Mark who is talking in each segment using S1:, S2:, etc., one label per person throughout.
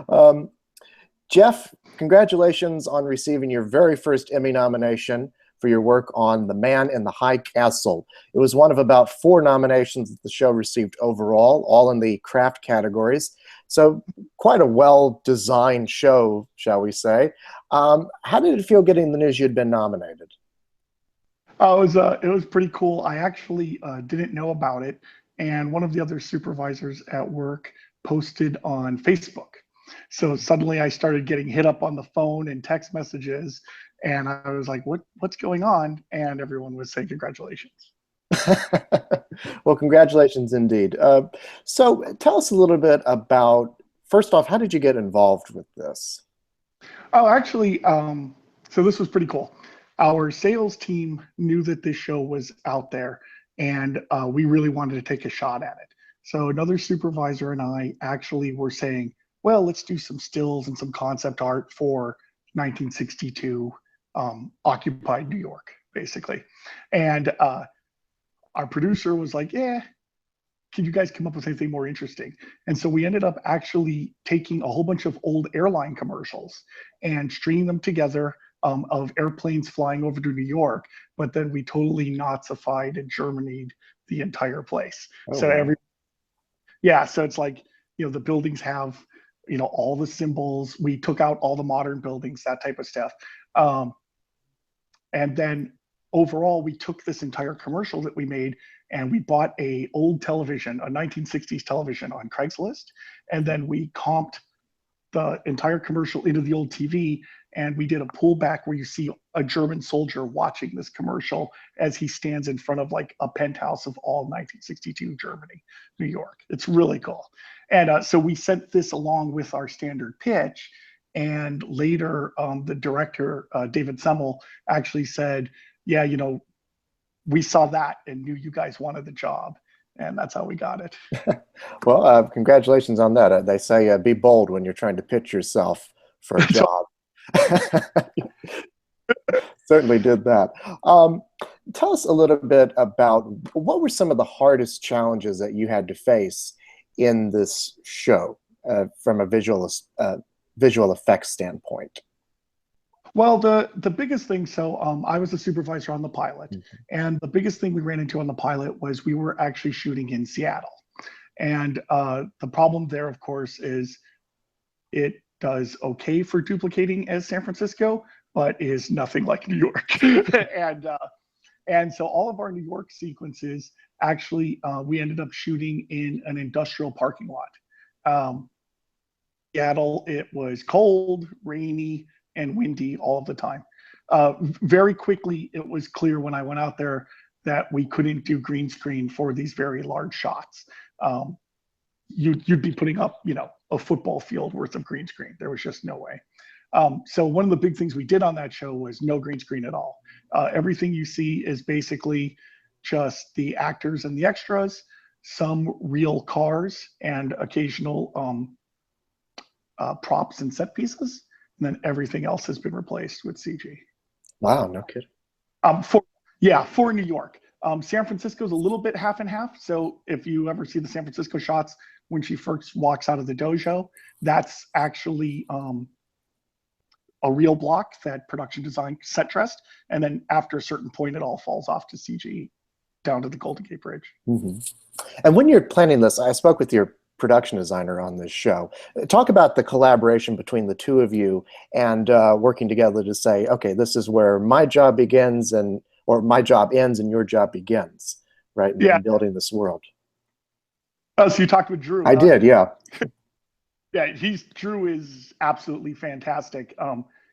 S1: Um, Jeff, congratulations on receiving your very first Emmy nomination for your work on The Man in the High Castle. It was one of about 4 nominations that the show received overall, all in the craft categories. So quite a well-designed show, shall we say. How did it feel getting the news you'd been nominated?
S2: It was pretty cool. I actually didn't know about it, and one of the other supervisors at work posted on Facebook. So suddenly I started getting hit up on the phone and text messages, and I was like, what's going on?" And everyone was saying congratulations.
S1: Well, congratulations indeed. So tell us a little bit about, first off, how did you get involved with this?
S2: Oh, actually, so this was pretty cool. Our sales team knew that this show was out there, and we really wanted to take a shot at it. So another supervisor and I actually were saying, well, let's do some stills and some concept art for 1962 occupied New York, basically. And our producer was like, yeah, can you guys come up with anything more interesting? And so we ended up actually taking a whole bunch of old airline commercials and stringing them together, of airplanes flying over to New York, but then we totally Nazified and Germanied the entire place.
S1: Oh,
S2: So
S1: wow.
S2: yeah, so it's like, the buildings have, all the symbols. We took out all the modern buildings, that type of stuff. Um, and then overall, we took this entire commercial that we made and we bought a old television, a 1960s television on Craigslist. And then we comped the entire commercial into the old TV, and we did a pullback where you see a German soldier watching this commercial as he stands in front of like a penthouse of all 1962 Germany, New York. It's really cool. And so we sent this along with our standard pitch. And later, the director, David Semmel, actually said, yeah, we saw that and knew you guys wanted the job. And that's how we got it.
S1: Well, congratulations on that. They say be bold when you're trying to pitch yourself for a
S2: So
S1: job. Certainly did that. Tell us a little bit about what were some of the hardest challenges that you had to face in this show from a visual effects standpoint.
S2: Well, the biggest thing, so I was a supervisor on the pilot,
S1: Mhm.
S2: and the biggest thing we ran into on the pilot was we were actually shooting in Seattle. And the problem there, of course, is it does okay for duplicating as San Francisco, but is nothing like New York. And so all of our New York sequences actually, we ended up shooting in an industrial parking lot. Um, Seattle, it was cold, rainy, and windy all of the time. Very quickly, it was clear when I went out there that we couldn't do green screen for these very large shots. Um, you'd be putting up, a football field worth of green screen. There was just no way. So one of the big things we did on that show was no green screen at all. Everything you see is basically just the actors and the extras, some real cars, and occasional props and set pieces, and then everything else has been replaced with CG.
S1: Wow, no kidding.
S2: For Yeah, for New York. San Francisco's a little bit half and half. So if you ever see the San Francisco shots when she first walks out of the dojo, that's actually a real block that production design set dressed, and then after a certain point, it all falls off to CG down to the Golden Gate Bridge.
S1: Hmm. And when you're planning this, I spoke with your production designer on this show. Talk about the collaboration between the two of you and working together to say, okay, this is where my job begins and or my job ends and your job begins, right?
S2: Yeah.
S1: In building this world.
S2: Oh, so you talked with Drew,
S1: I
S2: huh?
S1: did, yeah.
S2: Yeah, Drew is absolutely fantastic.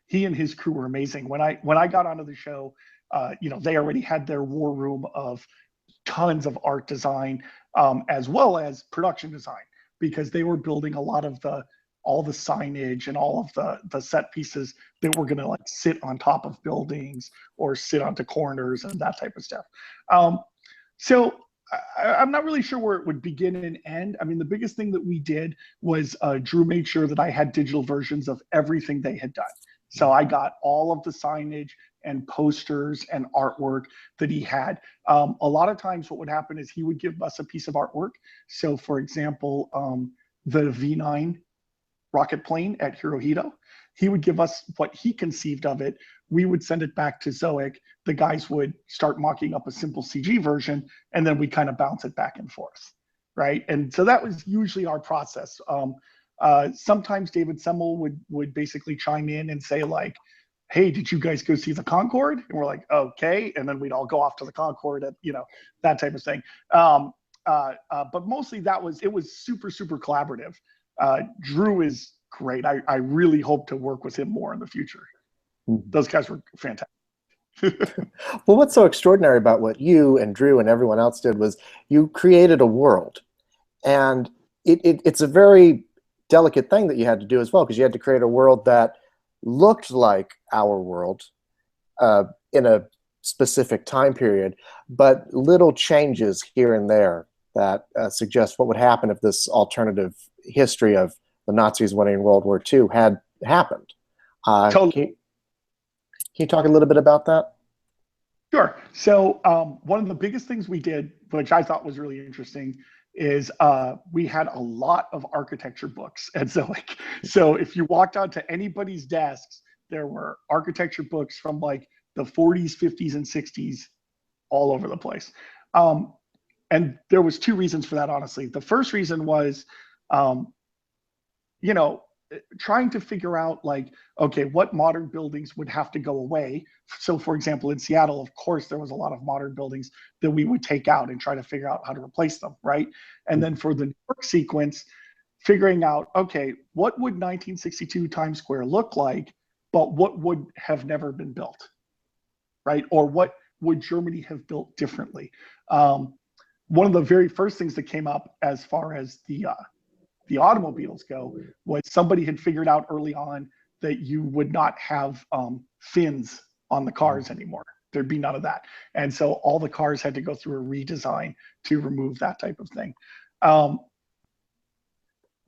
S2: He and his crew were amazing. When I got onto the show, they already had their war room of tons of art design, as well as production design, because they were building a lot of all the signage and all of the set pieces that were going to like sit on top of buildings or sit onto corners and that type of stuff. Um, so I'm not really sure where it would begin and end. I mean, the biggest thing that we did was Drew made sure that I had digital versions of everything they had done. So I got all of the signage and posters and artwork that he had. A lot of times what would happen is he would give us a piece of artwork. So for example, the V9 rocket plane at Hirohito. He would give us what he conceived of it. We would send it back to Zoic. The guys would start mocking up a simple CG version, and then we kind of bounce it back and forth, right? And so that was usually our process. Sometimes David Semmel would basically chime in and say like, hey, did you guys go see the Concorde? And we're like, okay. And then we'd all go off to the Concorde, at, that type of thing. But mostly it was super, super collaborative. Drew is great. I really hope to work with him more in the future. Those guys were fantastic.
S1: Well, what's so extraordinary about what you and Drew and everyone else did was you created a world. And it's a very delicate thing that you had to do as well, because you had to create a world that looked like our world in a specific time period, but little changes here and there that suggest what would happen if this alternative history of the Nazis winning World War II had happened.
S2: Totally.
S1: Can you talk a little bit about that?
S2: Sure. So one of the biggest things we did, which I thought was really interesting, is we had a lot of architecture books. And so if you walked onto anybody's desks, there were architecture books from like the 40s, 50s, and 60s all over the place. And there was two reasons for that, honestly. The first reason was, trying to figure out like, okay, what modern buildings would have to go away. So for example, in Seattle, of course, there was a lot of modern buildings that we would take out and try to figure out how to replace them, right? And then for the New York sequence, figuring out, okay, what would 1962 Times Square look like, but what would have never been built, right? Or what would Germany have built differently? One of the very first things that came up as far as the automobiles go was somebody had figured out early on that you would not have fins on the cars anymore. There'd be none of that. And so all the cars had to go through a redesign to remove that type of thing.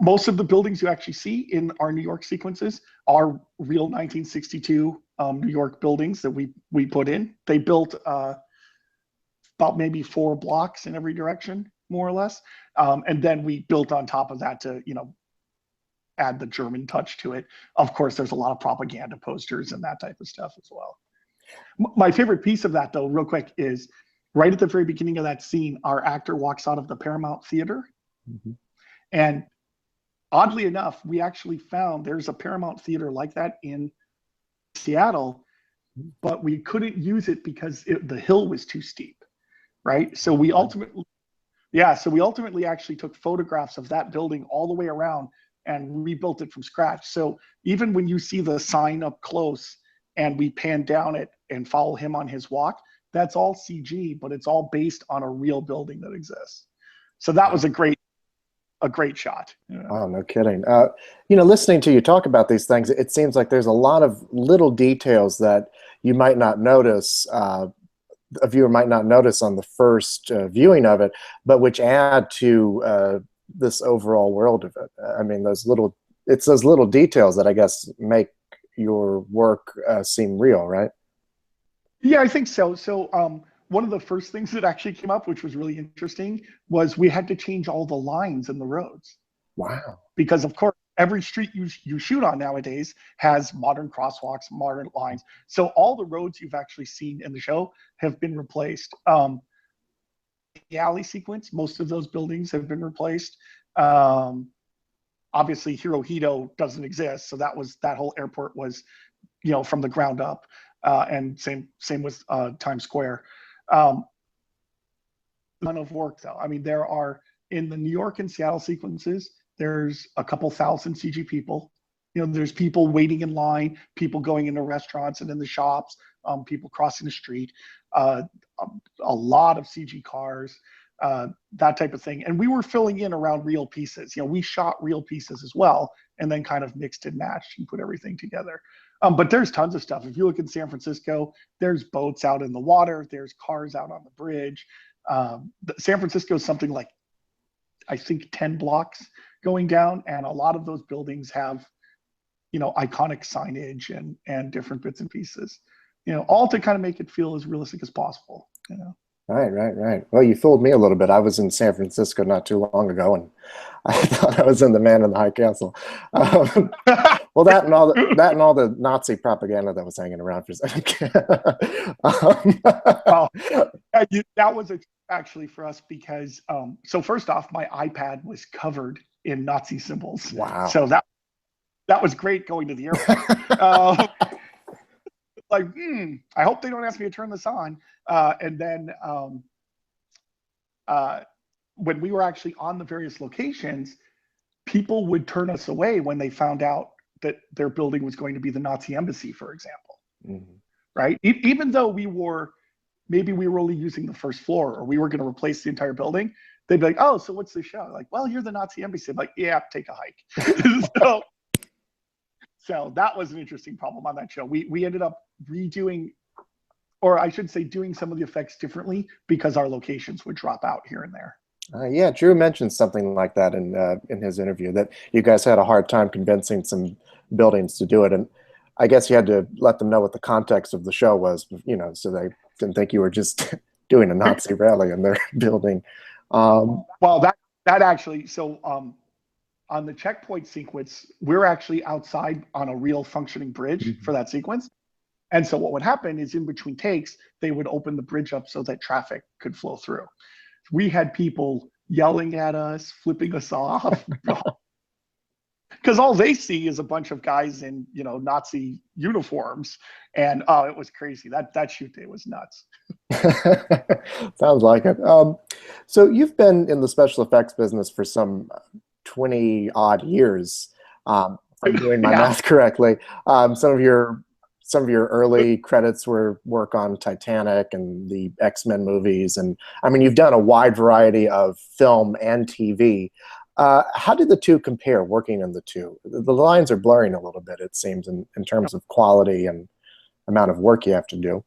S2: Most of the buildings you actually see in our New York sequences are real 1962 New York buildings that we put in. They built about maybe 4 blocks in every direction, more or less. And then we built on top of that to, add the German touch to it. Of course, there's a lot of propaganda posters and that type of stuff as well. My favorite piece of that, though, real quick, is right at the very beginning of that scene, our actor walks out of the Paramount Theater. And oddly enough, we actually found there's a Paramount Theater like that in Seattle, but we couldn't use it because the hill was too steep, right? So we ultimately actually took photographs of that building all the way around and rebuilt it from scratch. So even when you see the sign up close and we pan down it and follow him on his walk, that's all CG, but it's all based on a real building that exists. So that was a great shot.
S1: Oh, no kidding. Listening to you talk about these things, it seems like there's a lot of little details that you might not notice, a viewer might not notice on the first viewing of it, but which add to this overall world of it. I mean, those little details that I guess make your work seem real, right?
S2: Yeah, I think so. So one of the first things that actually came up, which was really interesting, was we had to change all the lines in the roads.
S1: Wow.
S2: Because of course, every street you shoot on nowadays has modern crosswalks, modern lines. So all the roads you've actually seen in the show have been replaced. The alley sequence, most of those buildings have been replaced. Obviously, Hirohito doesn't exist, so that whole airport was, from the ground up. And same with Times Square. Ton of work, though. I mean, there are in the New York and Seattle sequences, there's a couple thousand CG people. There's people waiting in line, people going into restaurants and in the shops, people crossing the street, a lot of CG cars, that type of thing. And we were filling in around real pieces. We shot real pieces as well, and then kind of mixed and matched and put everything together. But there's tons of stuff. If you look in San Francisco, there's boats out in the water, there's cars out on the bridge. San Francisco is something like, I think, 10 blocks going down, and a lot of those buildings have, iconic signage and different bits and pieces, all to kind of make it feel as realistic as possible.
S1: Right. Well, you fooled me a little bit. I was in San Francisco not too long ago, and I thought I was in the Man in the High Castle. Well, that and all the Nazi propaganda that was hanging around for a second.
S2: Well, that was actually for us because so first off, my iPad was covered in Nazi symbols,
S1: Wow.
S2: so that was great going to the airport. Like, I hope they don't ask me to turn this on. And then when we were actually on the various locations, people would turn us away when they found out that their building was going to be the Nazi embassy, for example.
S1: Mhm.
S2: Right? Even though maybe we were only using the first floor or we were going to replace the entire building, they'd be like, oh, so what's the show? Like, well, you're the Nazi embassy. I'm like, yeah, take a hike. So that was an interesting problem on that show. We ended up redoing, or I should say, doing some of the effects differently because our locations would drop out here and there.
S1: Yeah, Drew mentioned something like that in his interview, that you guys had a hard time convincing some buildings to do it, and I guess you had to let them know what the context of the show was, so they didn't think you were just doing a Nazi rally in their building.
S2: Well, that actually, so on the checkpoint sequence, we're actually outside on a real functioning bridge for that sequence. And so what would happen is in between takes, they would open the bridge up so that traffic could flow through. We had people yelling at us, flipping us off, because all they see is a bunch of guys in, Nazi uniforms. And it was crazy. That shoot day was nuts.
S1: Sounds like it. So you've been in the special effects business for some 20 odd years, if I'm doing my
S2: Yeah.
S1: math correctly. Some of your early credits were work on Titanic and the X-Men movies, and I mean, you've done a wide variety of film and TV. How did the two compare, working in the two? The lines are blurring a little bit, it seems, in terms of quality and amount of work you have to do.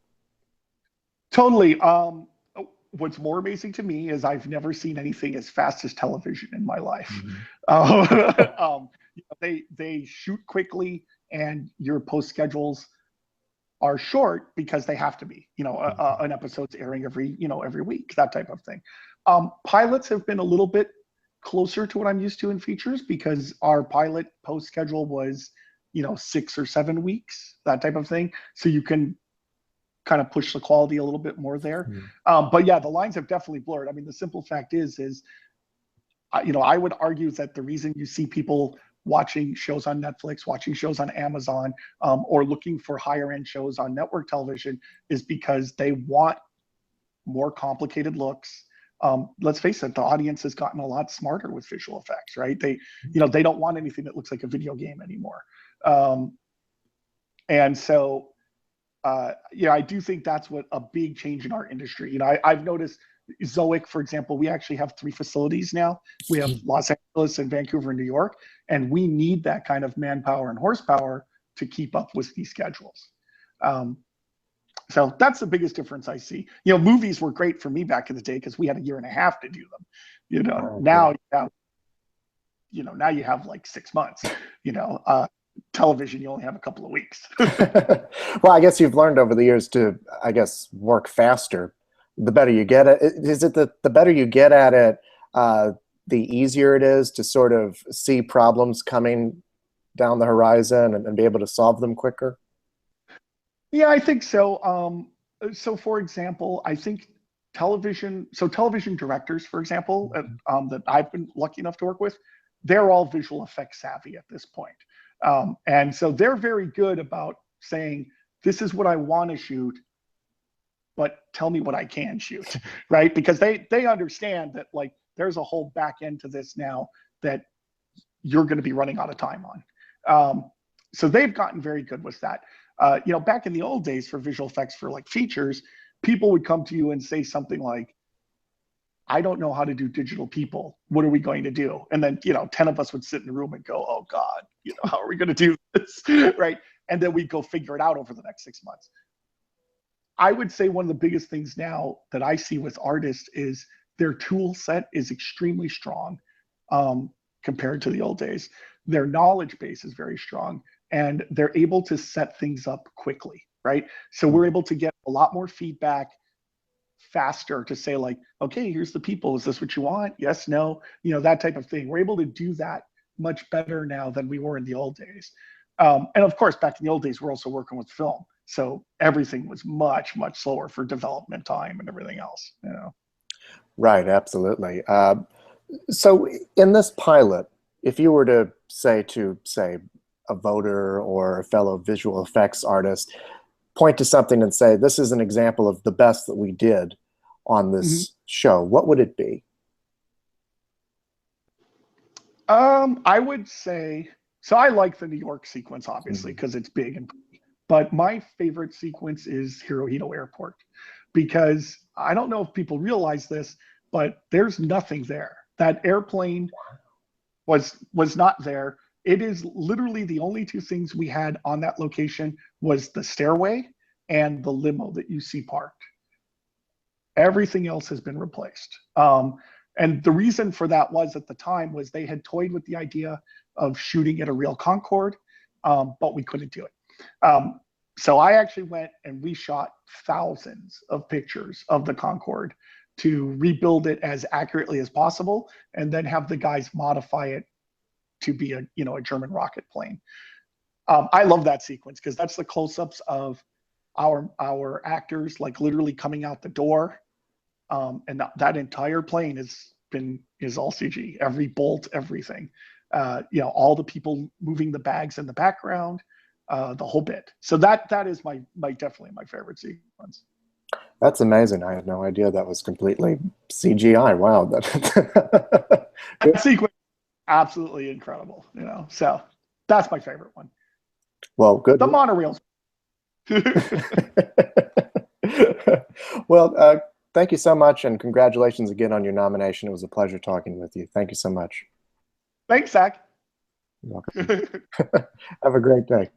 S2: Totally. What's more amazing to me is I've never seen anything as fast as television in my life.
S1: Mhm.
S2: They shoot quickly, and your post schedules are short because they have to be. An episode's airing every week, that type of thing. Pilots have been a little bit closer to what I'm used to in features because our pilot post schedule was 6 or 7 weeks, that type of thing. So you can kind of push the quality a little bit more there. But yeah, the lines have definitely blurred. I mean, the simple fact is I would argue that the reason you see people watching shows on Netflix, watching shows on Amazon, or looking for higher end shows on network television is because they want more complicated looks. Let's face it, the audience has gotten a lot smarter with visual effects, right? They don't want anything that looks like a video game anymore. And so I do think that's what a big change in our industry. I've noticed Zoic, for example, we actually have 3 facilities now. We have Los Angeles and Vancouver and New York, and we need that kind of manpower and horsepower to keep up with these schedules. So that's the biggest difference I see. Movies were great for me back in the day because we had a year and a half to do them.
S1: Oh,
S2: Now you have like 6 months. Television, you only have a couple of weeks.
S1: well, I guess you've learned over the years to, I guess, work faster. The better you get at it, is it the better you get at it, the easier it is to sort of see problems coming down the horizon and be able to solve them quicker?
S2: Yeah, I think so. So for example, I think television directors, for example, that I've been lucky enough to work with, they're all visual effects savvy at this point. And so they're very good about saying, this is what I want to shoot, but tell me what I can shoot, right? Because they understand that like there's a whole back end to this now that you're going to be running out of time on. So they've gotten very good with that. Back in the old days for visual effects for like features, people would come to you and say something like, I don't know how to do digital people. What are we going to do? And then, 10 of us would sit in the room and go, oh God, how are we going to do this? Right. And then we'd go figure it out over the next 6 months. I would say one of the biggest things now that I see with artists is their tool set is extremely strong compared to the old days. Their knowledge base is very strong and they're able to set things up quickly, right? So we're able to get a lot more feedback faster to say like, okay, here's the people. Is this what you want? Yes, no, that type of thing. We're able to do that much better now than we were in the old days. And of course, back in the old days, we're also working with film. So everything was much, much slower for development time and everything else,
S1: Right, absolutely. So in this pilot, if you were to say a voter or a fellow visual effects artist, point to something and say, this is an example of the best that we did on this show, what would it be?
S2: I would say, so I like the New York sequence, obviously, because it's big and pretty. But my favorite sequence is Hirohito Airport, because I don't know if people realize this, but there's nothing there. That airplane was not there. It is literally the only two things we had on that location was the stairway and the limo that you see parked. Everything else has been replaced. And the reason for that was at the time was they had toyed with the idea of shooting at a real Concorde, but we couldn't do it. So I actually went and we shot thousands of pictures of the Concorde to rebuild it as accurately as possible, and then have the guys modify it to be a German rocket plane. I love that sequence because that's the close-ups of our actors like literally coming out the door, and that entire plane is all CG. Every bolt, everything. All the people moving the bags in the background, the whole bit. So that is my definitely my favorite sequence.
S1: That's amazing. I had no idea that was completely CGI. Wow.
S2: That sequence, absolutely incredible. So that's my favorite one.
S1: Well, good.
S2: The monorails.
S1: Well, thank you so much, and congratulations again on your nomination. It was a pleasure talking with you. Thank you so much.
S2: Thanks, Zach.
S1: You're welcome. Have a great day.